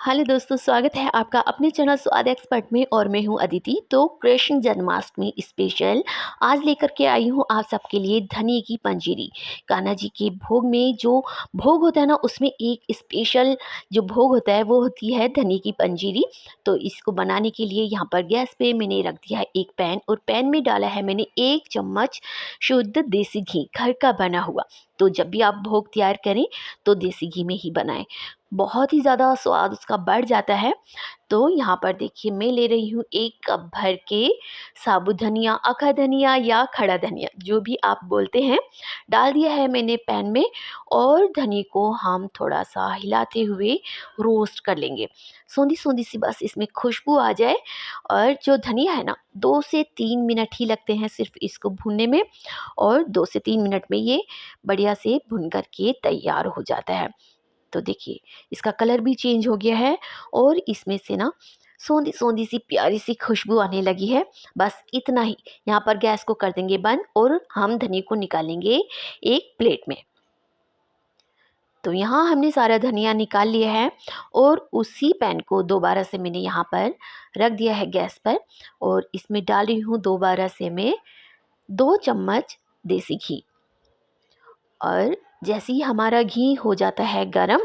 Hello दोस्तों, स्वागत है आपका अपने चैनल स्वाद एक्सपर्ट में। और मैं हूं अदिति। तो कृष्ण जन्माष्टमी स्पेशल आज लेकर के आई हूं आप सबके लिए धनिए की पंजीरी। कान्हा जी के भोग में जो भोग होता है ना, उसमें एक स्पेशल जो भोग होता है वो होती है धनिए की पंजीरी। तो इसको बनाने के लिए यहाँ पर गैस पे मैंने रख दिया है एक पैन, और पैन में डाला है मैंने 1 चम्मच शुद्ध देसी घी, घर का बना हुआ। तो जब भी आप भोग तैयार करें तो देसी घी में ही बनाएं, बहुत ही ज़्यादा स्वाद उसका बढ़ जाता है। तो यहाँ पर देखिए, मैं ले रही हूँ 1 कप भर के साबुत धनिया, अखा धनिया या खड़ा धनिया, जो भी आप बोलते हैं, डाल दिया है मैंने पैन में। और धनिया को हम थोड़ा सा हिलाते हुए रोस्ट कर लेंगे, सोंधी सोंधी सी बस इसमें खुशबू आ जाए। और जो धनिया है ना, 2 से 3 मिनट ही लगते हैं सिर्फ इसको भूनने में, और 2 से 3 मिनट में ये बढ़िया से भुन कर के तैयार हो जाता है। तो देखिए, इसका कलर भी चेंज हो गया है, और इसमें से ना सोंधी सोंधी सी प्यारी सी खुशबू आने लगी है। बस इतना ही। यहाँ पर गैस को कर देंगे बंद, और हम धनिया को निकालेंगे एक प्लेट में। तो यहाँ हमने सारा धनिया निकाल लिया है, और उसी पैन को दोबारा से मैंने यहाँ पर रख दिया है गैस पर, और इसमें डाल रही हूँ दोबारा से मैं 2 चम्मच देसी घी। और जैसे ही हमारा घी हो जाता है गरम,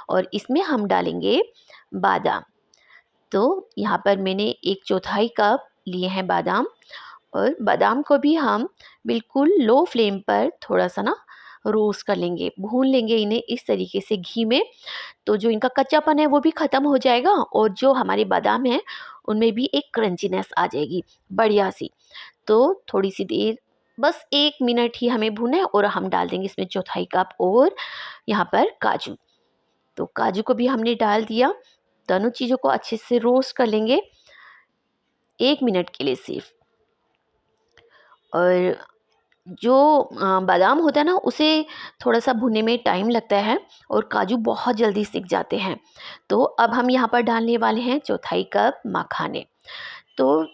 और इसमें हम डालेंगे बादाम। तो यहाँ पर मैंने 1/4 कप लिए हैं बादाम, और बादाम को भी हम बिल्कुल लो फ्लेम पर थोड़ा सा ना रोस्ट कर लेंगे, भून लेंगे इन्हें इस तरीके से घी में। तो जो इनका कच्चापन है वो भी ख़त्म हो जाएगा, और जो हमारे बादाम हैं उनमें भी एक क्रंचीनेस आ जाएगी बढ़िया सी। तो थोड़ी सी देर, बस 1 मिनट ही हमें भूना है, और हम डाल देंगे इसमें 1/4 कप और यहाँ पर काजू। तो काजू को भी हमने डाल दिया। दोनों चीज़ों को अच्छे से रोस्ट कर लेंगे 1 मिनट के लिए सिर्फ। और जो बादाम होता है ना, उसे थोड़ा सा भुनने में टाइम लगता है, और काजू बहुत जल्दी सिक जाते हैं। तो अब हम यहाँ पर डालने वाले हैं 1/4 कप मखाने। तो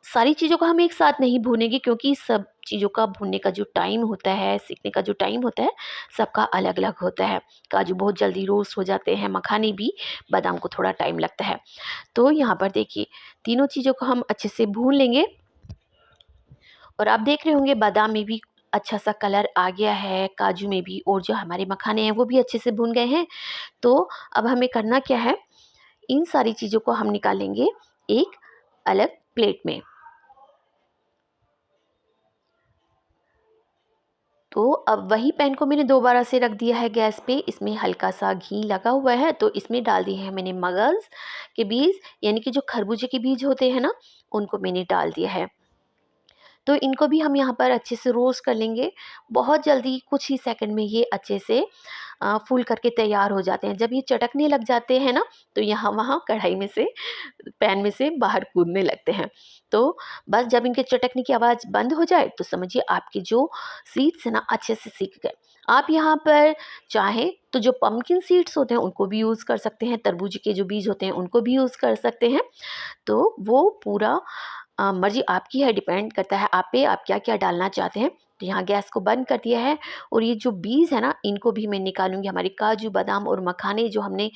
सारी चीज़ों को हम एक साथ नहीं भूनेंगे, क्योंकि सब चीज़ों का भूनने का जो टाइम होता है, सीखने का जो टाइम होता है, सबका अलग अलग होता है। काजू बहुत जल्दी रोस्ट हो जाते हैं, मखाने भी, बादाम को थोड़ा टाइम लगता है। तो यहाँ पर देखिए, तीनों चीज़ों को हम अच्छे से भून लेंगे। और आप देख रहे होंगे बादाम में भी अच्छा सा कलर आ गया है, काजू में भी, और जो हमारे मखाने हैं वो भी अच्छे से भून गए हैं। तो अब हमें करना क्या है, इन सारी चीज़ों को हम निकालेंगे एक अलग प्लेट में। तो अब वही पैन को मैंने दोबारा से रख दिया है गैस पे। इसमें हल्का सा घी लगा हुआ है, तो इसमें डाल दिए हैं मैंने मगज़ के बीज, यानी कि जो खरबूजे के बीज होते हैं ना, उनको मैंने डाल दिया है। तो इनको भी हम यहाँ पर अच्छे से रोस्ट कर लेंगे। बहुत जल्दी, कुछ ही सेकंड में ये अच्छे से फूल करके तैयार हो जाते हैं। जब ये चटकने लग जाते हैं ना, तो यहाँ वहाँ कढ़ाई में से, पैन में से बाहर कूदने लगते हैं। तो बस जब इनके चटकने की आवाज़ बंद हो जाए, तो समझिए आपके जो सीड्स हैं ना, अच्छे से सीख गए। आप यहाँ पर चाहें तो जो पम्पकिन सीड्स होते हैं उनको भी यूज़ कर सकते हैं, तरबूज के जो बीज होते हैं उनको भी यूज़ कर सकते हैं। तो वो पूरा मर्ज़ी आपकी है, डिपेंड करता है आप पे, आप क्या-क्या डालना चाहते हैं। तो यहाँ गैस को बंद कर दिया है, और ये जो बीज है ना, इनको भी मैं निकालूँगी। हमारे काजू, बादाम और मखाने जो हमने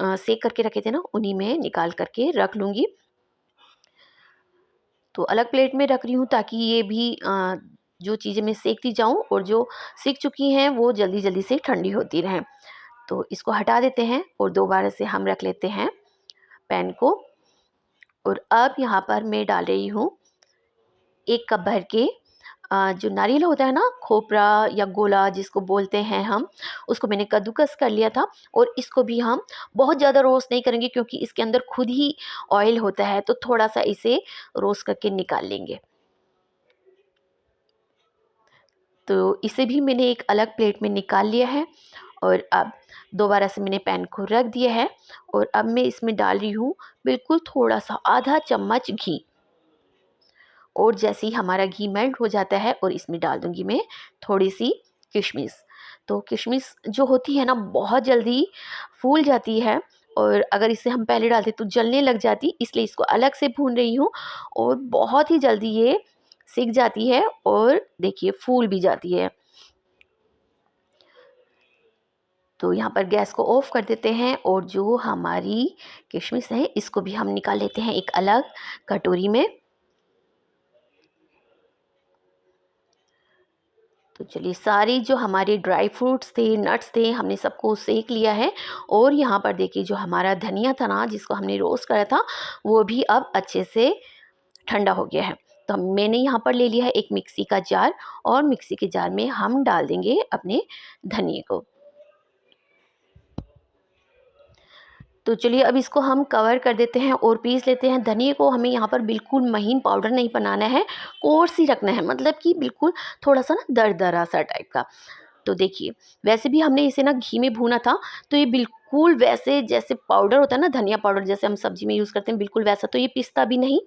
सेक करके रखे थे ना, उन्हीं में निकाल करके रख लूँगी। तो अलग प्लेट में रख रही हूँ, ताकि ये भी जो चीज़ें मैं सेकती जाऊँ, और जो सिक चुकी हैं वो जल्दी-जल्दी से ठंडी होती रहें। तो इसको हटा देते हैं, और दोबारा से हम रख लेते हैं पैन को। और अब यहाँ पर मैं डाल रही हूँ 1 कप भर के जो नारियल होता है ना, खोपरा या गोला जिसको बोलते हैं हम, उसको मैंने कद्दूकस कर लिया था। और इसको भी हम बहुत ज़्यादा रोस्ट नहीं करेंगे, क्योंकि इसके अंदर खुद ही ऑयल होता है, तो थोड़ा-सा इसे रोस्ट करके निकाल लेंगे। तो इसे भी मैंने एक अलग प्लेट में निकाल लिया है, और अब दोबारा से मैंने पैन को रख दिया है, और अब मैं इसमें डाल रही हूँ बिल्कुल थोड़ा-सा आधा चम्मच घी। और जैसे ही हमारा घी मेल्ट हो जाता है, और इसमें डाल दूँगी मैं थोड़ी-सी किशमिश। तो किशमिश जो होती है ना, बहुत जल्दी फूल जाती है, और अगर इसे हम पहले डालते तो जलने लग जाती, इसलिए इसको अलग से भून रही हूँ। और बहुत ही जल्दी ये सिक जाती है, और देखिए फूल भी जाती है। तो यहाँ पर गैस को ऑफ कर देते हैं और जो हमारी किशमिश है इसको भी हम निकाल लेते हैं एक अलग कटोरी में। तो चलिए, सारी जो हमारे ड्राई फ्रूट्स थे, नट्स थे, हमने सबको सेक लिया है। और यहाँ पर देखिए जो हमारा धनिया था ना, जिसको हमने रोस्ट करा था, वो भी अब अच्छे से ठंडा हो गया है। तो मैंने यहाँ पर ले लिया है एक मिक्सी का जार, और मिक्सी के जार में हम डाल देंगे अपने धनिए को। तो चलिए, अब इसको हम कवर कर देते हैं और पीस लेते हैं। धनिए को हमें यहाँ पर बिल्कुल महीन पाउडर नहीं बनाना है, कोर्स ही रखना है, मतलब कि बिल्कुल थोड़ा-सा ना दरदरा सा टाइप का। तो देखिए, वैसे भी हमने इसे ना घी में भूना था, तो ये बिल्कुल वैसे जैसे पाउडर होता है ना, धनिया पाउडर जैसे हम सब्ज़ी में यूज़ करते हैं, बिल्कुल वैसा तो ये पिसता भी नहीं।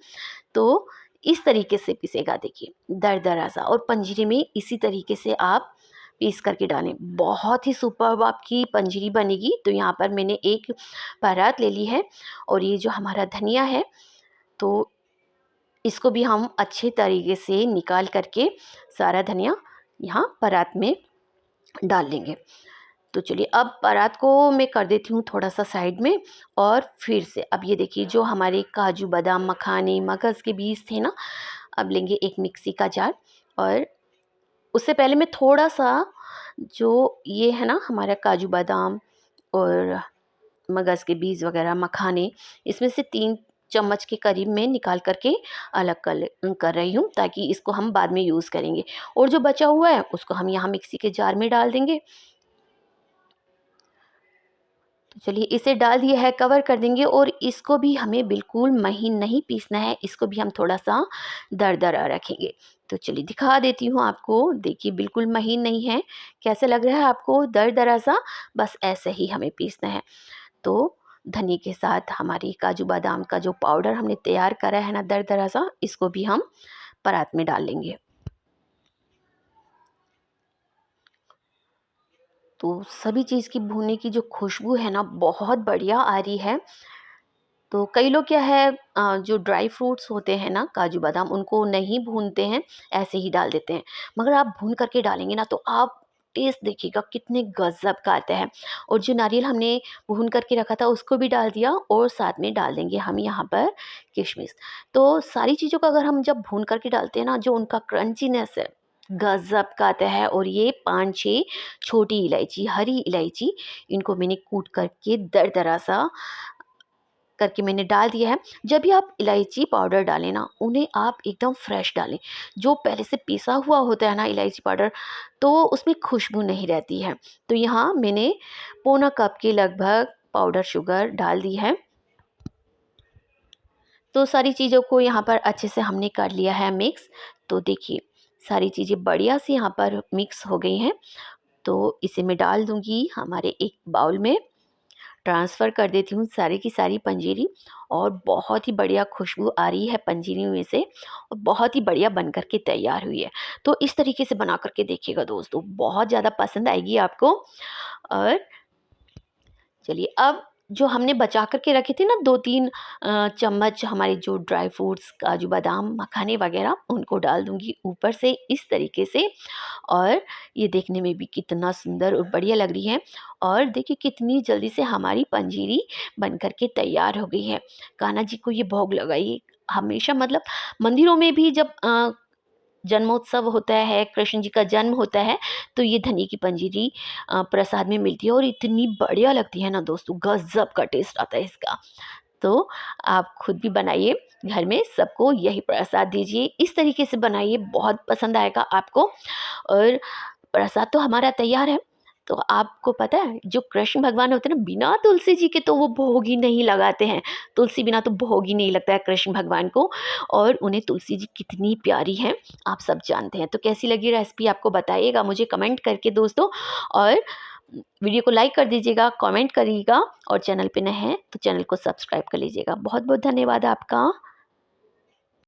तो इस तरीके से पिसेगा देखिए, दरदरा सा, और पंजीरी में इसी तरीके से आप पीस करके डालें। बहुत ही सुपर्ब आपकी पंजीरी बनेगी। तो यहाँ पर मैंने एक परात ले ली है, और ये जो हमारा धनिया है, तो इसको भी हम अच्छे तरीके से निकाल करके सारा धनिया यहाँ परात में डाल लेंगे। तो चलिए, अब परात को मैं कर देती हूँ थोड़ा-सा साइड में। और फिर से अब ये देखिए जो हमारे काजू, बादाम, मखाने, मगज़ के बीज थे ना, अब लेंगे एक मिक्सी का जार। और उससे पहले मैं थोड़ा-सा जो ये है ना हमारा काजू, बादाम और मगज़ के बीज वग़ैरह, मखाने, इसमें से 3 चम्मच के करीब मैं निकाल कर के अलग कर रही हूँ, ताकि इसको हम बाद में यूज़ करेंगे। और जो बचा हुआ है उसको हम यहाँ मिक्सी के जार में डाल देंगे। तो चलिए, इसे डाल दिया है, कवर कर देंगे, और इसको भी हमें बिल्कुल महीन नहीं पीसना है, इसको भी हम थोड़ा-सा दरदरा रखेंगे। तो चलिए, दिखा देती हूँ आपको, देखिए बिल्कुल महीन नहीं है। कैसा लग रहा है आपको दरदरा सा? बस ऐसे ही हमें पीसना है। तो धनिये के साथ हमारी काजू बादाम का जो पाउडर हमने तैयार करा है ना दरदरा सा, इसको भी हम परात में डाल लेंगे। तो सभी चीज़ की भूनने की जो खुशबू है ना, बहुत बढ़िया आ रही है। तो कई लोग क्या है, जो ड्राई फ्रूट्स होते हैं ना, काजू बादाम, उनको नहीं भूनते हैं, ऐसे ही डाल देते हैं। मगर आप भून करके डालेंगे ना, तो आप टेस्ट देखिएगा कितने गज़ब का आता है। और जो नारियल हमने भून करके रखा था उसको भी डाल दिया, और साथ में डाल देंगे हम यहाँ पर किशमिश। तो सारी चीज़ों को अगर हम जब भून करके डालते हैं ना, जो उनका क्रंचीनेस है, गज़ब का आता है। और ये 5-6 छोटी इलायची, हरी इलायची, इनको मैंने कूट करके दरदरा सा करके मैंने डाल दिया है। जब भी आप इलायची पाउडर डालें ना, उन्हें आप एकदम फ्रेश डालें। जो पहले से पिसा हुआ होता है ना इलायची पाउडर, तो उसमें खुशबू नहीं रहती है। तो यहाँ मैंने पौना कप के लगभग पाउडर शुगर डाल दी है। तो सारी चीज़ों को यहाँ पर अच्छे से हमने कर लिया है मिक्स। तो देखिए, सारी चीज़ें बढ़िया से यहाँ पर मिक्स हो गई हैं। तो इसे मैं डाल दूँगी हमारे एक बाउल में, ट्रांसफ़र कर देती हूँ सारी की सारी पंजीरी। और बहुत ही बढ़िया खुशबू आ रही है पंजीरी में से, और बहुत ही बढ़िया बन कर के तैयार हुई है। तो इस तरीके से बना कर के देखिएगा दोस्तों, बहुत ज़्यादा पसंद आएगी आपको। और चलिए, अब जो हमने बचा कर के रखे थे ना 2-3 चम्मच, हमारे जो ड्राई फ्रूट्स, काजू बादाम, मखाने वगैरह, उनको डाल दूँगी ऊपर से इस तरीके से। और ये देखने में भी कितना सुंदर और बढ़िया लग रही है। और देखिए कितनी जल्दी से हमारी पंजीरी बन कर के तैयार हो गई है। कान्हा जी को ये भोग लगाइए हमेशा, मतलब मंदिरों में भी जब जन्मोत्सव होता है, कृष्ण जी का जन्म होता है, तो ये धनिये की पंजीरी प्रसाद में मिलती है, और इतनी बढ़िया लगती है ना दोस्तों, गज़ब का टेस्ट आता है इसका। तो आप खुद भी बनाइए, घर में सबको यही प्रसाद दीजिए, इस तरीके से बनाइए, बहुत पसंद आएगा आपको। और प्रसाद तो हमारा तैयार है। तो आपको पता है जो कृष्ण भगवान होते हैं ना, बिना तुलसी जी के तो वो भोग ही नहीं लगाते हैं। तुलसी बिना तो भोग ही नहीं लगता है कृष्ण भगवान को। और उन्हें तुलसी जी कितनी प्यारी हैं, आप सब जानते हैं। तो कैसी लगी रेसिपी आपको बताइएगा मुझे कमेंट करके दोस्तों। और वीडियो को लाइक कर दीजिएगा, कमेंट करिएगा, और चैनल पे नए हैं तो चैनल को सब्सक्राइब कर लीजिएगा। बहुत बहुत धन्यवाद आपका।